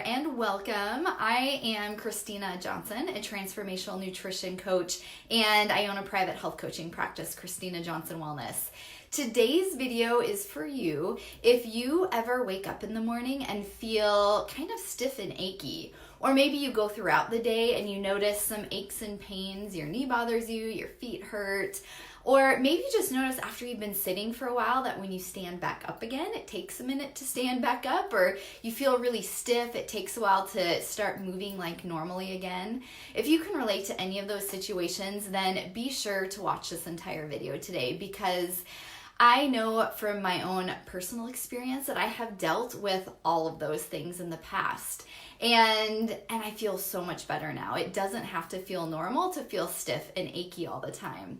and welcome. I am Christina Johnson, a transformational nutrition coach, and I own a private health coaching practice, Christina Johnson Wellness. Today's video is for you if you ever wake up in the morning and feel kind of stiff and achy, or maybe you go throughout the day and you notice some aches and pains, your knee bothers you, your feet hurt, or maybe you just notice after you've been sitting for a while that when you stand back up again, it takes a minute to stand back up, or you feel really stiff, it takes a while to start moving like normally again. If you can relate to any of those situations, then be sure to watch this entire video today, because I know from my own personal experience that I have dealt with all of those things in the past. And I feel so much better now. It doesn't have to feel normal to feel stiff and achy all the time.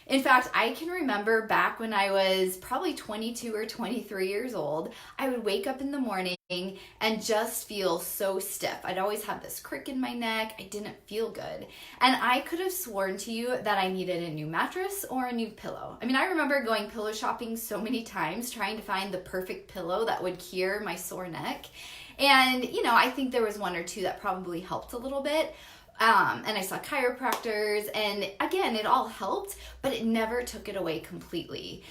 In fact, I can remember back when I was probably 22 or 23 years old, I would wake up in the morning and just feel so stiff. I'd always have this crick in my neck. I didn't feel good. And I could have sworn to you that I needed a new mattress or a new pillow. I mean, I remember going pillow shopping so many times trying to find the perfect pillow that would cure my sore neck. And, I think there was one or two that probably helped a little bit. And I saw chiropractors, and again, it all helped, but it never took it away completely.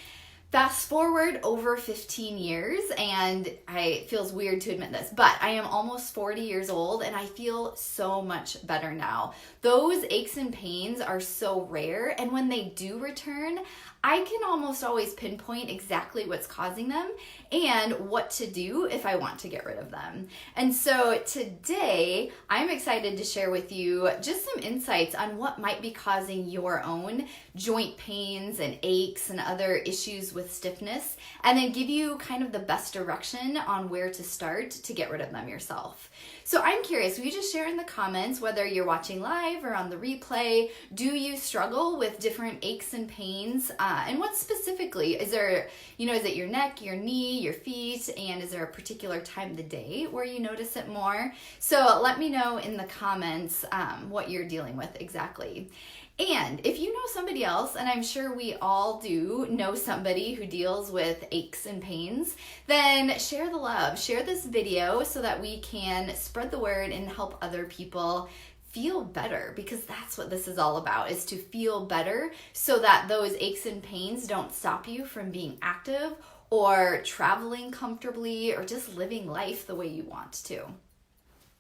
Fast forward over 15 years, and it feels weird to admit this, but I am almost 40 years old, and I feel so much better now. Those aches and pains are so rare, and when they do return, I can almost always pinpoint exactly what's causing them and what to do if I want to get rid of them. And so today, I'm excited to share with you just some insights on what might be causing your own joint pains and aches and other issues with stiffness, and then give you kind of the best direction on where to start to get rid of them yourself. So I'm curious, will you just share in the comments, whether you're watching live or on the replay, do you struggle with different aches and pains? And what specifically? Is there, is it your neck, your knee, your feet, and is there a particular time of the day where you notice it more? So let me know in the comments what you're dealing with exactly. And if you know somebody else, and I'm sure we all do know somebody who deals with aches and pains, then share the love, share this video so that we can spread the word and help other people feel better, because that's what this is all about, is to feel better so that those aches and pains don't stop you from being active or traveling comfortably or just living life the way you want to.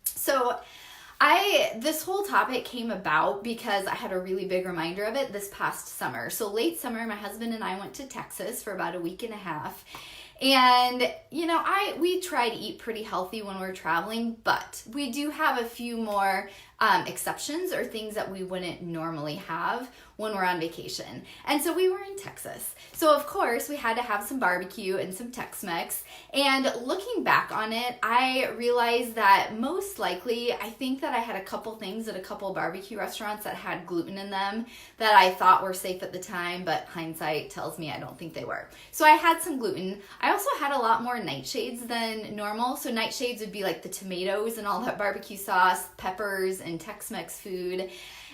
So this whole topic came about because I had a really big reminder of it this past summer. So late summer, my husband and I went to Texas for about a week and a half. And, we try to eat pretty healthy when we're traveling, but we do have a few more exceptions or things that we wouldn't normally have when we're on vacation. And so we were in Texas. So of course we had to have some barbecue and some Tex-Mex. And looking back on it, I realized that most likely, I think that I had a couple things at a couple barbecue restaurants that had gluten in them that I thought were safe at the time, but hindsight tells me I don't think they were. So I had some gluten. I also had a lot more nightshades than normal. So nightshades would be like the tomatoes and all that barbecue sauce, peppers, and Tex-Mex food.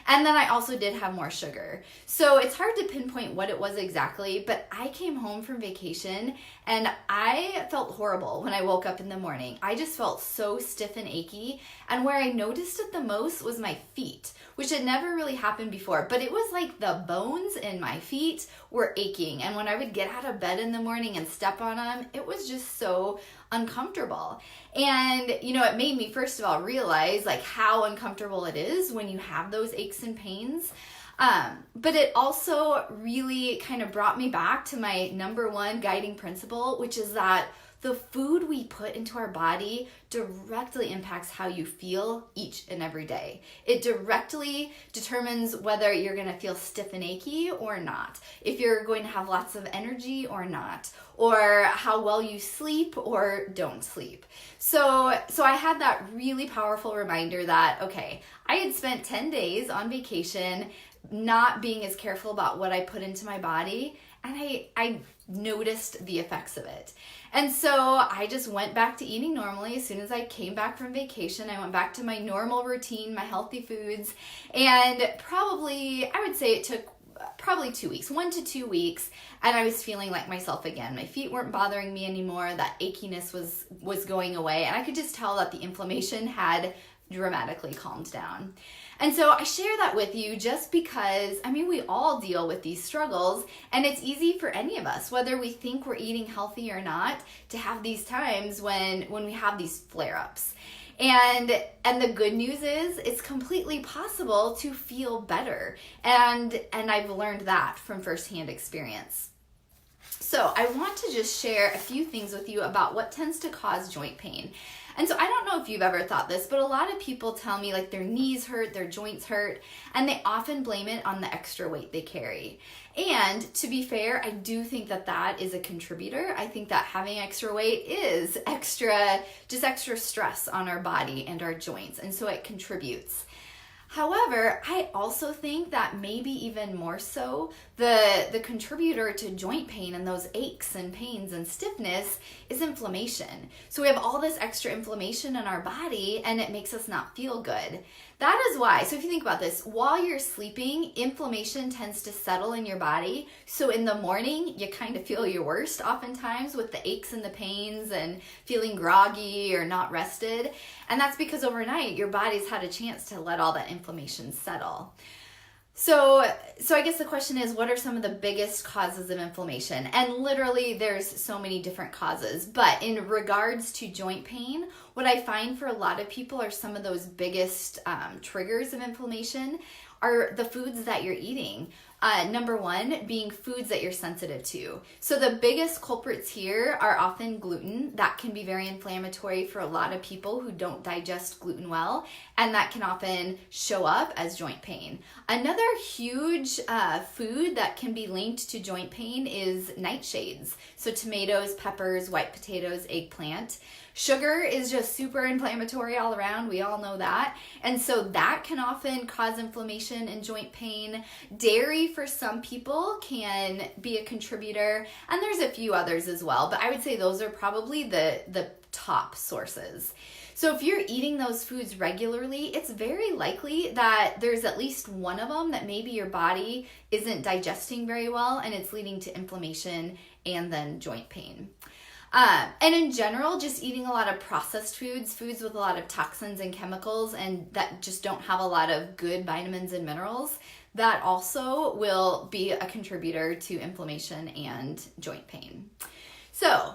And then I also did have more sugar. So it's hard to pinpoint what it was exactly, but I came home from vacation and I felt horrible when I woke up in the morning. I just felt so stiff and achy. And where I noticed it the most was my feet, which had never really happened before, but it was like the bones in my feet were aching. And when I would get out of bed in the morning and step on them, it was just so uncomfortable. And, it made me, first of all, realize like how uncomfortable it is when you have those aches and pains. But it also really kind of brought me back to my number one guiding principle, which is that the food we put into our body directly impacts how you feel each and every day. It directly determines whether you're going to feel stiff and achy or not, if you're going to have lots of energy or not, or how well you sleep or don't sleep. So I had that really powerful reminder that, okay, I had spent 10 days on vacation not being as careful about what I put into my body, and I noticed the effects of it. And so I just went back to eating normally. As soon as I came back from vacation, I went back to my normal routine, my healthy foods, and probably, I would say it took probably 2 weeks, 1 to 2 weeks, and I was feeling like myself again. My feet weren't bothering me anymore. That achiness was going away, and I could just tell that the inflammation had dramatically calmed down. And so I share that with you just because, I mean, we all deal with these struggles, and it's easy for any of us, whether we think we're eating healthy or not, to have these times when we have these flare-ups. And the good news is it's completely possible to feel better. And I've learned that from firsthand experience. So I want to just share a few things with you about what tends to cause joint pain. And so I don't know if you've ever thought this, but a lot of people tell me like their knees hurt, their joints hurt, and they often blame it on the extra weight they carry. And to be fair, I do think that that is a contributor. I think that having extra weight is extra stress on our body and our joints, and so it contributes. However, I also think that maybe even more so, the contributor to joint pain and those aches and pains and stiffness is inflammation. So we have all this extra inflammation in our body, and it makes us not feel good. That is why, so if you think about this, while you're sleeping, inflammation tends to settle in your body. So in the morning, you kind of feel your worst oftentimes with the aches and the pains and feeling groggy or not rested. And that's because overnight, your body's had a chance to let all that inflammation settle. So I guess the question is, what are some of the biggest causes of inflammation? And literally there's so many different causes, but in regards to joint pain, what I find for a lot of people are some of those biggest triggers of inflammation are the foods that you're eating. Number one, being foods that you're sensitive to. So the biggest culprits here are often gluten. That can be very inflammatory for a lot of people who don't digest gluten well, and that can often show up as joint pain. Another huge food that can be linked to joint pain is nightshades. So tomatoes, peppers, white potatoes, eggplant. Sugar is just super inflammatory all around. We all know that. And so that can often cause inflammation and joint pain. Dairy for some people can be a contributor, and there's a few others as well, but I would say those are probably the top sources. So if you're eating those foods regularly, it's very likely that there's at least one of them that maybe your body isn't digesting very well, and it's leading to inflammation and then joint pain. And in general, just eating a lot of processed foods with a lot of toxins and chemicals, and that just don't have a lot of good vitamins and minerals, that also will be a contributor to inflammation and joint pain. So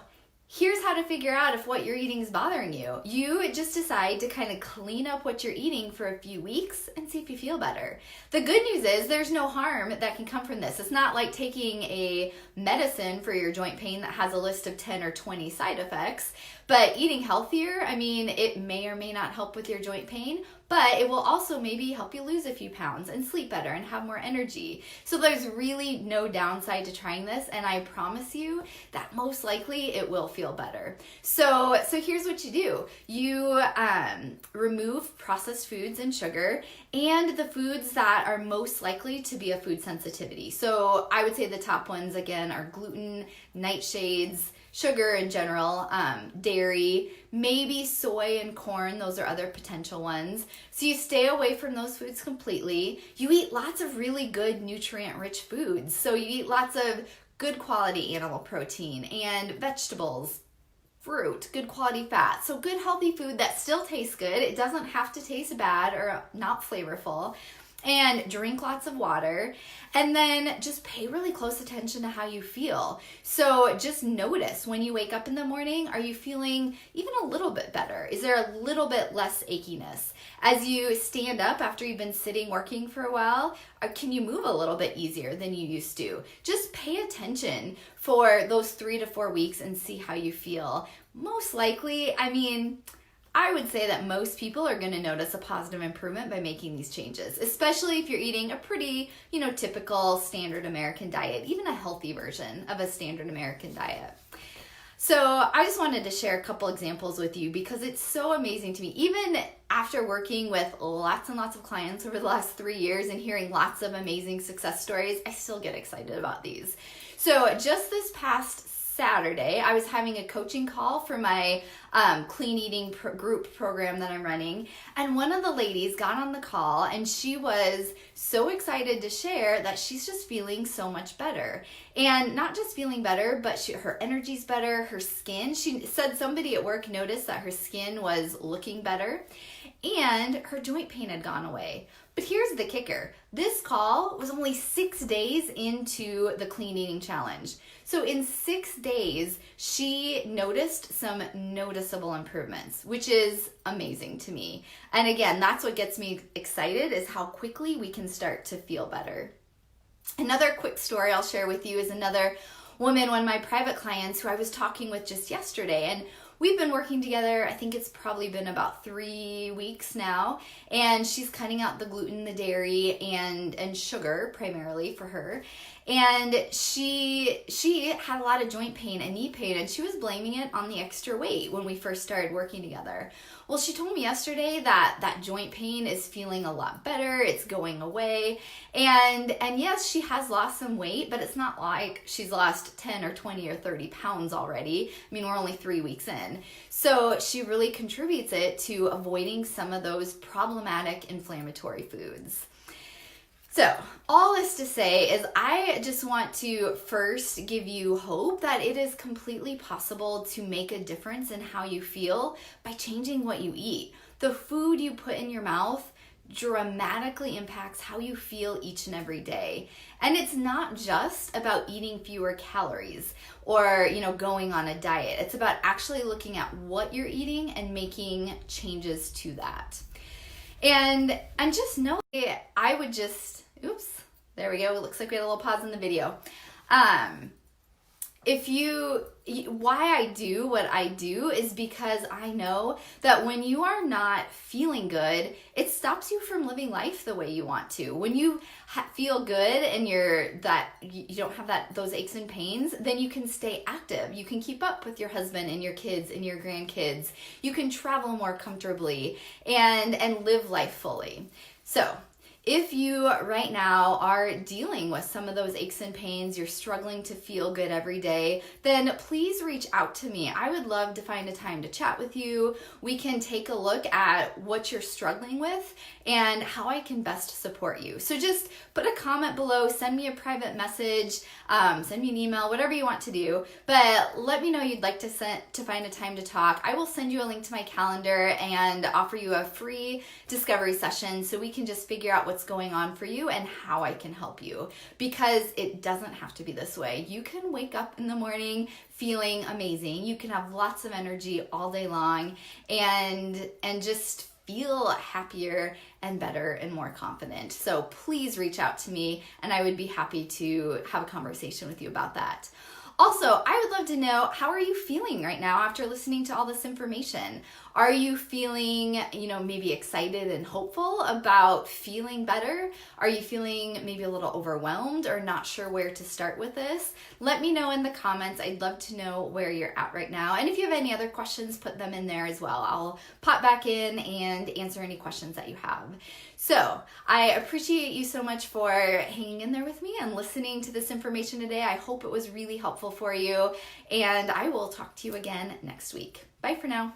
here's how to figure out if what you're eating is bothering you. You just decide to kind of clean up what you're eating for a few weeks and see if you feel better. The good news is there's no harm that can come from this. It's not like taking a medicine for your joint pain that has a list of 10 or 20 side effects. But eating healthier, I mean, it may or may not help with your joint pain, but it will also maybe help you lose a few pounds and sleep better and have more energy. So there's really no downside to trying this, and I promise you that most likely it will feel better. So here's what you do. You remove processed foods and sugar and the foods that are most likely to be a food sensitivity. So I would say the top ones again are gluten, nightshades, sugar in general, dairy, maybe soy and corn. Those are other potential ones. So you stay away from those foods completely. You eat lots of really good nutrient-rich foods. So you eat lots of good quality animal protein and vegetables, fruit, good quality fat. So good healthy food that still tastes good. It doesn't have to taste bad or not flavorful. And drink lots of water, and then just pay really close attention to how you feel. So just notice when you wake up in the morning, are you feeling even a little bit better? Is there a little bit less achiness? As you stand up after you've been sitting working for a while, can you move a little bit easier than you used to? Just pay attention for those 3 to 4 weeks and see how you feel. Most likely, I would say that most people are going to notice a positive improvement by making these changes, especially if you're eating a pretty, typical standard American diet, even a healthy version of a standard American diet. So I just wanted to share a couple examples with you because it's so amazing to me. Even after working with lots and lots of clients over the last 3 years and hearing lots of amazing success stories, I still get excited about these. So just this past Saturday, I was having a coaching call for my clean eating group program that I'm running. And one of the ladies got on the call and she was so excited to share that she's just feeling so much better. And not just feeling better, but her energy's better, her skin. She said somebody at work noticed that her skin was looking better and her joint pain had gone away. But here's the kicker. This call was only 6 days into the clean eating challenge. So in 6 days, she noticed some noticeable improvements, which is amazing to me. And again, that's what gets me excited, is how quickly we can start to feel better. Another quick story I'll share with you is another woman, one of my private clients who I was talking with just yesterday. And we've been working together, I think it's probably been about 3 weeks now, and she's cutting out the gluten, the dairy, and sugar primarily for her. And she had a lot of joint pain and knee pain, and she was blaming it on the extra weight when we first started working together. Well, she told me yesterday that joint pain is feeling a lot better, it's going away, and yes, she has lost some weight, but it's not like she's lost 10 or 20 or 30 pounds already. I mean, we're only 3 weeks in. So she really contributes it to avoiding some of those problematic inflammatory foods. So all this to say is I just want to first give you hope that it is completely possible to make a difference in how you feel by changing what you eat. The food you put in your mouth dramatically impacts how you feel each and every day. And it's not just about eating fewer calories or, going on a diet. It's about actually looking at what you're eating and making changes to that. And just know, I would just, oops, there we go. It looks like we had a little pause in the video. Why I do what I do is because I know that when you are not feeling good, it stops you from living life the way you want to. When you feel good and you don't have those aches and pains, then you can stay active. You can keep up with your husband and your kids and your grandkids. You can travel more comfortably and live life fully. So if you right now are dealing with some of those aches and pains, you're struggling to feel good every day, then please reach out to me. I would love to find a time to chat with you. We can take a look at what you're struggling with and how I can best support you. So just put a comment below, send me a private message, send me an email, whatever you want to do. But let me know you'd like to find a time to talk. I will send you a link to my calendar and offer you a free discovery session so we can just figure out what's going on for you and how I can help you, because it doesn't have to be this way. You can wake up in the morning feeling amazing. You can have lots of energy all day long and just feel happier and better and more confident. So please reach out to me and I would be happy to have a conversation with you about that. Also, I would love to know, how are you feeling right now after listening to all this information? Are you feeling, maybe excited and hopeful about feeling better? Are you feeling maybe a little overwhelmed or not sure where to start with this? Let me know in the comments. I'd love to know where you're at right now. And if you have any other questions, put them in there as well. I'll pop back in and answer any questions that you have. So I appreciate you so much for hanging in there with me and listening to this information today. I hope it was really helpful for you, and I will talk to you again next week. Bye for now.